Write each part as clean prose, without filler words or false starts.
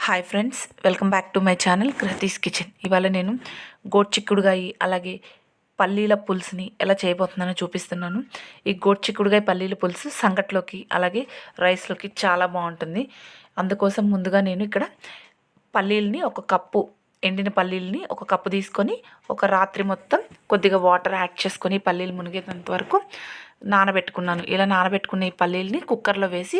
Hi friends, welcome back to my channel Gruhathi's kitchen. ఇవాళ నేను గోరు చిక్కుడుగాయ అలాగే పల్లీల పులుసుని ఎలా చేయబోతున్నానో చూపిస్తున్నాను. ఈ గోరు చిక్కుడుగాయ పల్లీల పులుసు సంగట్లోకి అలాగే రైస్లోకి చాలా బాగుంటుంది. అందుకోసం ముందుగా నేను ఇక్కడ పల్లీలని ఒక కప్పు, ఎండిన పల్లీలని ఒక కప్పు తీసుకొని ఒక రాత్రి మొత్తం కొద్దిగా వాటర్ యాడ్ చేసుకొని పల్లీలు మునిగేంత వరకు నానబెట్టుకున్నాను. ఇలా నానబెట్టుకున్న ఈ పల్లీలని కుక్కర్లో వేసి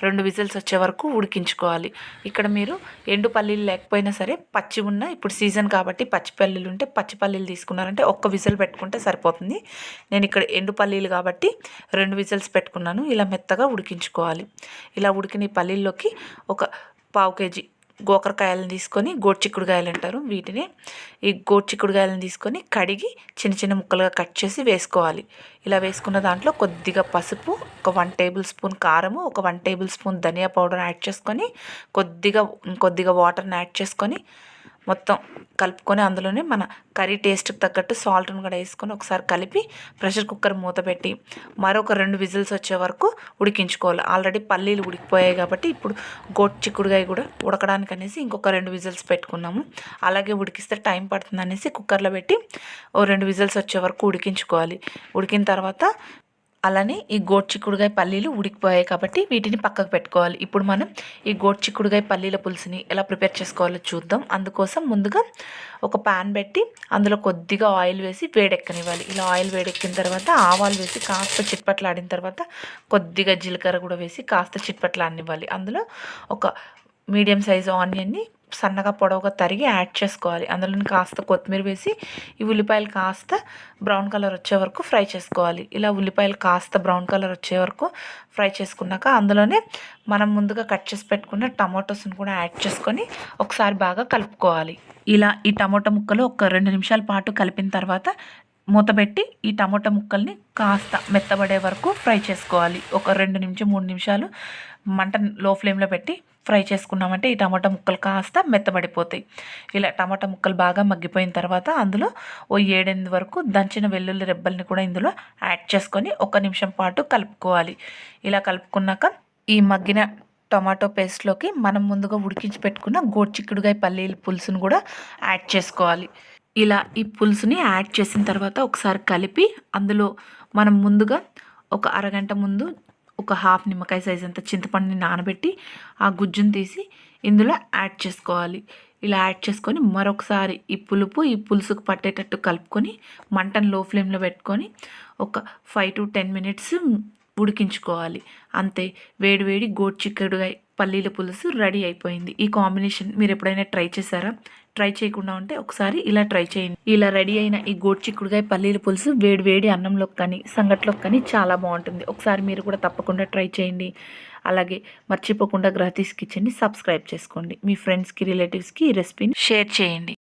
2 విజిల్స్ వచ్చే వరకు ఉడికించుకోవాలి. ఇక్కడ మీరు ఎండు పల్లీలు లేకపోయినా సరే పచ్చి ఉన్న, ఇప్పుడు సీజన్ కాబట్టి పచ్చి పల్లీలు ఉంటే పచ్చి పల్లీలు తీసుకున్నారంటే ఒక్క విజిల్ పెట్టుకుంటే సరిపోతుంది. నేను ఇక్కడ ఎండు పల్లీలు కాబట్టి 2 విజిల్స్ పెట్టుకున్నాను. ఇలా మెత్తగా ఉడికించుకోవాలి. ఇలా ఉడికిన ఈ పల్లీల్లోకి ఒక పావు కేజీ గోకరకాయలను తీసుకొని, గోరు చిక్కుడుకాయలు అంటారు వీటిని, ఈ గోరు చిక్కుడుకాయలను తీసుకొని కడిగి చిన్న చిన్న ముక్కలుగా కట్ చేసి వేసుకోవాలి. ఇలా వేసుకున్న దాంట్లో కొద్దిగా పసుపు, ఒక 1 టేబుల్ స్పూన్ కారము, ఒక 1 టేబుల్ స్పూన్ ధనియా పౌడర్ యాడ్ చేసుకొని కొద్దిగా వాటర్ని యాడ్ చేసుకొని మొత్తం కలుపుకొని అందులోనే మన కర్రీ టేస్ట్కి తగ్గట్టు సాల్ట్ని కూడా వేసుకొని ఒకసారి కలిపి ప్రెషర్ కుక్కర్ మూత పెట్టి మరొక 2 విజిల్స్ వచ్చే వరకు ఉడికించుకోవాలి. ఆల్రెడీ పల్లీలు ఉడికిపోయాయి కాబట్టి ఇప్పుడు గోరు చిక్కుడుకాయ కూడా ఉడకడానికి అనేసి ఇంకొక 2 విజిల్స్ పెట్టుకున్నాము. అలాగే ఉడికిస్తే టైం పడుతుంది అనేసి కుక్కర్లో పెట్టి ఓ 2 విజిల్స్ వచ్చే వరకు ఉడికించుకోవాలి. ఉడికిన తర్వాత అలానే ఈ గోరు చిక్కుడుకాయ పల్లీలు ఉడికిపోయాయి కాబట్టి వీటిని పక్కకు పెట్టుకోవాలి. ఇప్పుడు మనం ఈ గోరు చిక్కుడుకాయ పల్లీల పులుసుని ఎలా ప్రిపేర్ చేసుకోవాలో చూద్దాం. అందుకోసం ముందుగా ఒక ప్యాన్ పెట్టి అందులో కొద్దిగా ఆయిల్ వేసి వేడెక్కనివ్వాలి. ఇలా ఆయిల్ వేడెక్కిన తర్వాత ఆవాలు వేసి కాస్త చిట్పట్లాడిన తర్వాత కొద్దిగా జీలకర్ర కూడా వేసి కాస్త చిట్పట్లాడనివ్వాలి. అందులో ఒక మీడియం సైజు ఆనియన్ని సన్నగా పొడవుగా తరిగి యాడ్ చేసుకోవాలి. అందులో కాస్త కొత్తిమీర వేసి ఈ ఉల్లిపాయలు కాస్త బ్రౌన్ కలర్ వచ్చే వరకు ఫ్రై చేసుకోవాలి. ఇలా ఉల్లిపాయలు కాస్త బ్రౌన్ కలర్ వచ్చే వరకు ఫ్రై చేసుకున్నాక అందులోనే మనం ముందుగా కట్ చేసి పెట్టుకున్న టమాటోస్ని కూడా యాడ్ చేసుకొని ఒకసారి బాగా కలుపుకోవాలి. ఇలా ఈ టమాటో ముక్కలు ఒక 2 నిమిషాల పాటు కలిపిన తర్వాత మూతపెట్టి ఈ టమాటా ముక్కల్ని కాస్త మెత్తబడే వరకు ఫ్రై చేసుకోవాలి. ఒక 2 నుంచి 3 నిమిషాలు మంట లో ఫ్లేమ్లో పెట్టి ఫ్రై చేసుకున్నామంటే ఈ టమాటా ముక్కలు కాస్త మెత్తబడిపోతాయి. ఇలా టమాటా ముక్కలు బాగా మగ్గిపోయిన తర్వాత అందులో ఓ 7-8 వరకు దంచిన వెల్లుల్లి రెబ్బల్ని కూడా ఇందులో యాడ్ చేసుకొని 1 నిమిషం పాటు కలుపుకోవాలి. ఇలా కలుపుకున్నాక ఈ మగ్గిన టమాటో పేస్ట్లోకి మనం ముందుగా ఉడికించి పెట్టుకున్న గోరు చిక్కుడుకాయ పల్లీల పులుసును కూడా యాడ్ చేసుకోవాలి. ఇలా ఈ పులుసుని యాడ్ చేసిన తర్వాత ఒకసారి కలిపి అందులో మనం ముందుగా ఒక అరగంట ముందు ఒక హాఫ్ నిమ్మకాయ సైజ్ అంత చింతపండుని నానబెట్టి ఆ గుజ్జును తీసి ఇందులో యాడ్ చేసుకోవాలి. ఇలా యాడ్ చేసుకొని మరొకసారి ఈ పులుసుకు పట్టేటట్టు కలుపుకొని మంటను లో ఫ్లేమ్లో పెట్టుకొని ఒక 5 to 10 మినిట్స్ ఉడికించుకోవాలి. అంతే, వేడి గోరు చిక్కుడుకాయ పల్లీల పులుసు రెడీ అయిపోయింది. ఈ కాంబినేషన్ మీరు ఎప్పుడైనా ట్రై చేశారా? ట్రై చేయకుండా ఉంటే ఒకసారి ఇలా ట్రై చేయండి. ఇలా రెడీ అయిన ఈ గోరు చిక్కుడుకాయ పల్లీల పులుసు వేడి అన్నంలోకి కానీ సంగట్లోకి కానీ చాలా బాగుంటుంది. ఒకసారి మీరు కూడా తప్పకుండా ట్రై చేయండి. అలాగే మర్చిపోకుండా గృహతీస్ కిచెన్ని సబ్స్క్రైబ్ చేసుకోండి. మీ ఫ్రెండ్స్కి, రిలేటివ్స్కి ఈ రెసిపీని షేర్ చేయండి.